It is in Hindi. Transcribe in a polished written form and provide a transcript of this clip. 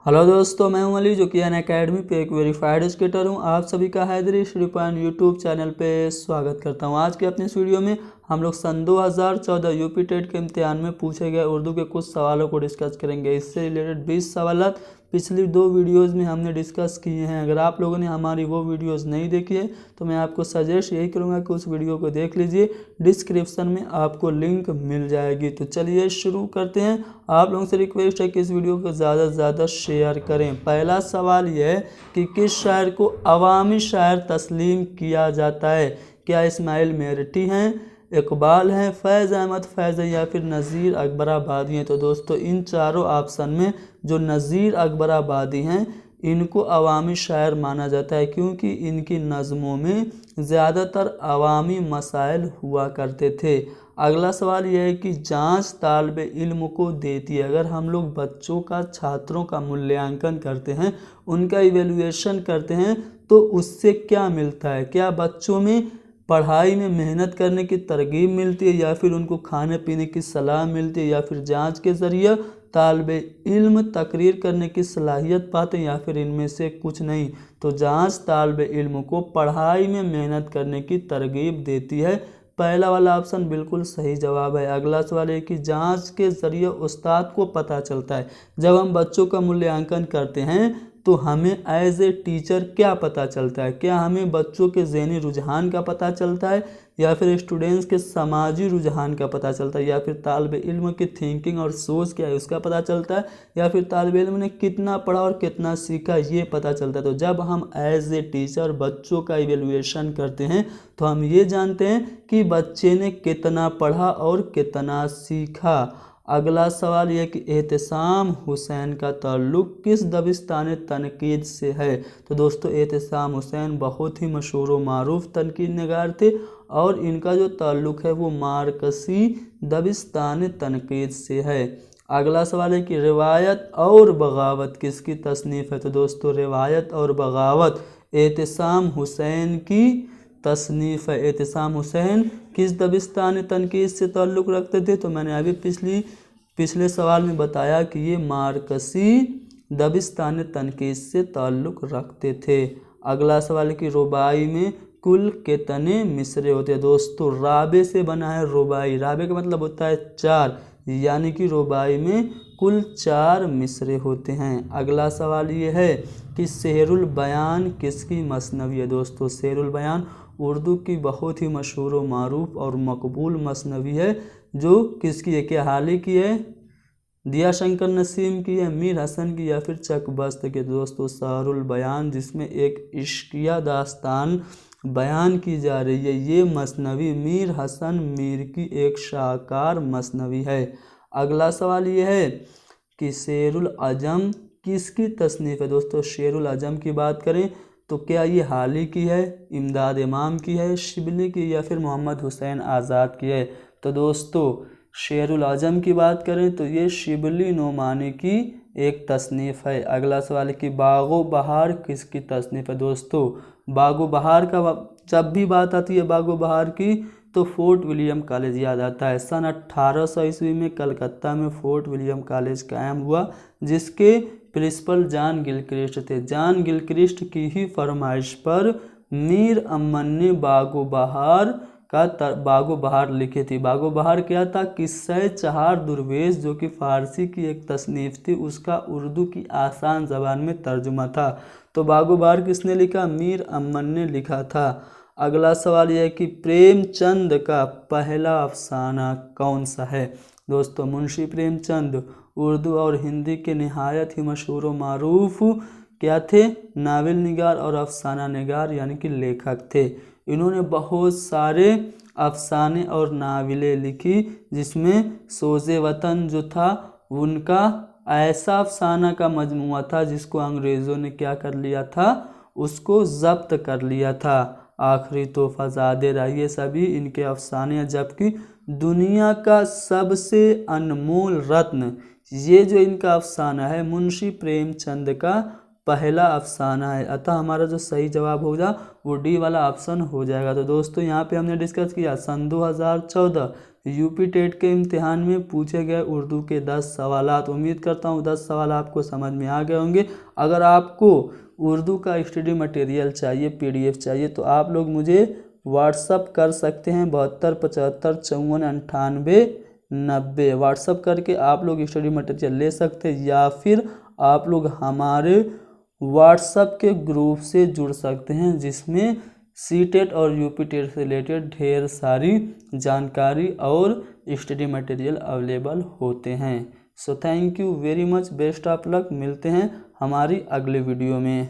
हेलो दोस्तों, मैं हूं अली जो कि अनअकैडमी पे एक वेरीफाइड एजुकेटर हूं। आप सभी का Haidari Shri point YouTube channel पे स्वागत करता हूं। आज के अपने इस वीडियो में हम लोग सन 2014 यूपी टेट के इम्तिहान में पूछे गए उर्दू के कुछ सवालों को डिस्कस करेंगे। इससे रिलेटेड 20 सवाल पिछली 2 वीडियोज़ में हमने डिस्कस किए हैं। अगर आप लोगों ने हमारी वो वीडियोज़ नहीं देखी है तो मैं आपको सजेस्ट यही करूँगा कि उस वीडियो को देख लीजिए, डिस्क्रिप्शन में आपको लिंक मिल जाएगी। तो चलिए शुरू करते हैं। आप लोगों से रिक्वेस्ट है कि इस वीडियो को ज़्यादा से ज़्यादा शेयर करें। पहला सवाल यह है कि किस शायर को अवामी शायर तस्लीम किया जाता है? क्या इस्माइल मेरठी हैं, इकबाल हैं, फैज़ अहमद फैज़ या फिर नज़ीर अकबराबादी हैं? तो दोस्तों इन चारों ऑप्शन में जो नज़ीर अकबराबादी हैं इनको अवामी शायर माना जाता है, क्योंकि इनकी नज़मों में ज़्यादातर अवामी मसाइल हुआ करते थे। अगला सवाल यह है कि जांच तालिब इल्म को देती है। अगर हम लोग बच्चों का, छात्रों का मूल्यांकन करते हैं, उनका इवेल्युएशन करते हैं, तो उससे क्या मिलता है? क्या बच्चों में पढ़ाई में मेहनत करने की तरगीब मिलती है, या फिर उनको खाने पीने की सलाह मिलती है, या फिर जांच के ज़रिए तालिब इल्म तकरीर करने की सलाहियत पाते हैं, या फिर इनमें से कुछ नहीं? तो जांच तालिब इल्म को पढ़ाई में मेहनत करने की तरगीब देती है। पहला वाला ऑप्शन बिल्कुल सही जवाब है। अगला सवाल है कि जांच के ज़रिए उस्ताद को पता चलता है। जब हम बच्चों का मूल्यांकन करते हैं तो हमें एज ए टीचर क्या पता चलता है? क्या हमें बच्चों के ज़हनी रुझान का पता चलता है, या फिर स्टूडेंट्स के समाजी रुझान का पता चलता है, या फिर तालिब इल्म की थिंकिंग और सोच क्या है उसका पता चलता है, या फिर तालिब इल्म ने कितना पढ़ा और कितना सीखा ये पता चलता है? तो जब हम एज ए टीचर बच्चों का इवेल्युएशन करते हैं तो हम ये जानते हैं कि बच्चे ने कितना पढ़ा और कितना सीखा। अगला सवाल यह कि एहतिसाम हुसैन का ताल्लुक़ किस दबिस्तान तनकीद से है? तो दोस्तों एहतिसाम हुसैन बहुत ही मशहूर व मारूफ तनकीद निगार थे, और इनका जो ताल्लुक़ है वो मार्कसी दबिस्तान तनकीद से है। अगला सवाल है कि रिवायत और बगावत किसकी तसनीफ़ है? तो दोस्तों रिवायत और बगावत एहतिसाम हुसैन की तसनीफ़ है। एहतिसाम हुसैन किस दबिस्तान तनकीद से ताल्लुक़ रखते थे? तो मैंने अभी पिछले सवाल में बताया कि ये मार्कसी दबिस्तान तनकीद से ताल्लुक़ रखते थे। अगला सवाल है कि रुबाई में कुल कितने मिसरे होते हैं? दोस्तों राबे से बना है रुबाई। राबे का मतलब होता है 4, यानी कि रुबाई में कुल 4 मिसरे होते हैं। अगला सवाल ये है कि शेरुल बयान किसकी मसनवी है? दोस्तों शेरुल बयान उर्दू की बहुत ही मशहूर व मारूफ और मकबूल मसनवी है, जो किसकी है? क्या हाली की है, दिया शंकर नसीम की है, मीर हसन की, या फिर चकबस्त की? दोस्तों शेरुल बयान, जिसमें एक इश्किया दास्तान बयान की जा रही है, ये मसनवी मीर हसन मीर की एक शाहकार मसनवी है। अगला सवाल ये है कि शेरुल अजम किसकी तसनीफ़ है? दोस्तों शेरुल अजम की बात करें तो क्या ये हाली की है, इमदाद इमाम की है, शिबली की, या फिर मोहम्मद हुसैन आज़ाद की है? तो दोस्तों शेरुल आज़म की बात करें तो ये शिबली नोमानी की एक तसनीफ़ है। अगला सवाल है कि बागो बहार किसकी तसनीफ़ है? दोस्तों बागो बहार का जब भी बात आती है बागो बहार की तो फोर्ट विलियम कॉलेज याद आता है। सन 1800 ईस्वी में कलकत्ता में फोर्ट विलियम कॉलेज कायम हुआ, जिसके प्रिंसिपल जॉन गिलक्रिस्ट थे। जॉन गिलक्रिस्ट की ही फरमाइश पर मीर अमन ने बागो बहार लिखी थी। बागो बहार क्या था? किस्से चहार दुर्वेश, जो कि फारसी की एक तसनीफ़ थी, उसका उर्दू की आसान ज़बान में तर्जुमा था। तो बागो बहार किसने लिखा? मीर अमन ने लिखा था। अगला सवाल यह है कि प्रेमचंद का पहला अफसाना कौन सा है? दोस्तों मुंशी प्रेमचंद उर्दू और हिंदी के नहायत ही मशहूर व मारूफ क्या थे? नावल निगार और अफसाना निगार, यानी कि लेखक थे। इन्होंने बहुत सारे अफसाने और नावलें लिखी, जिसमें सोज़े वतन जो था उनका ऐसा अफसाना का मजमुआ था जिसको अंग्रेज़ों ने क्या कर लिया था? उसको ज़ब्त कर लिया था। आखिरी तोहफ़ा ज़ादे रहिए सभी इनके अफसाने, जबकि दुनिया का सबसे अनमोल रत्न, ये जो इनका अफसाना है मुंशी प्रेमचंद का पहला अफसाना है। अतः हमारा जो सही जवाब होगा वो डी वाला ऑप्शन हो जाएगा। तो दोस्तों यहाँ पे हमने डिस्कस किया सन 2014 यूपी टेट के इम्तिहान में पूछे गए उर्दू के 10 सवालात। उम्मीद करता हूँ 10 सवाल आपको समझ में आ गए होंगे। अगर आपको उर्दू का स्टडी मटेरियल चाहिए, PDF चाहिए, तो आप लोग मुझे व्हाट्सअप कर सकते हैं 72 75 54 98 90। व्हाट्सअप करके आप लोग स्टडी मटेरियल ले सकते हैं, या फिर आप लोग हमारे व्हाट्सअप के ग्रुप से जुड़ सकते हैं, जिसमें CTET और UP टेट से रिलेटेड ढेर सारी जानकारी और स्टडी मटेरियल अवेलेबल होते हैं। So thank you very much, best of luck. मिलते हैं हमारी अगले वीडियो में।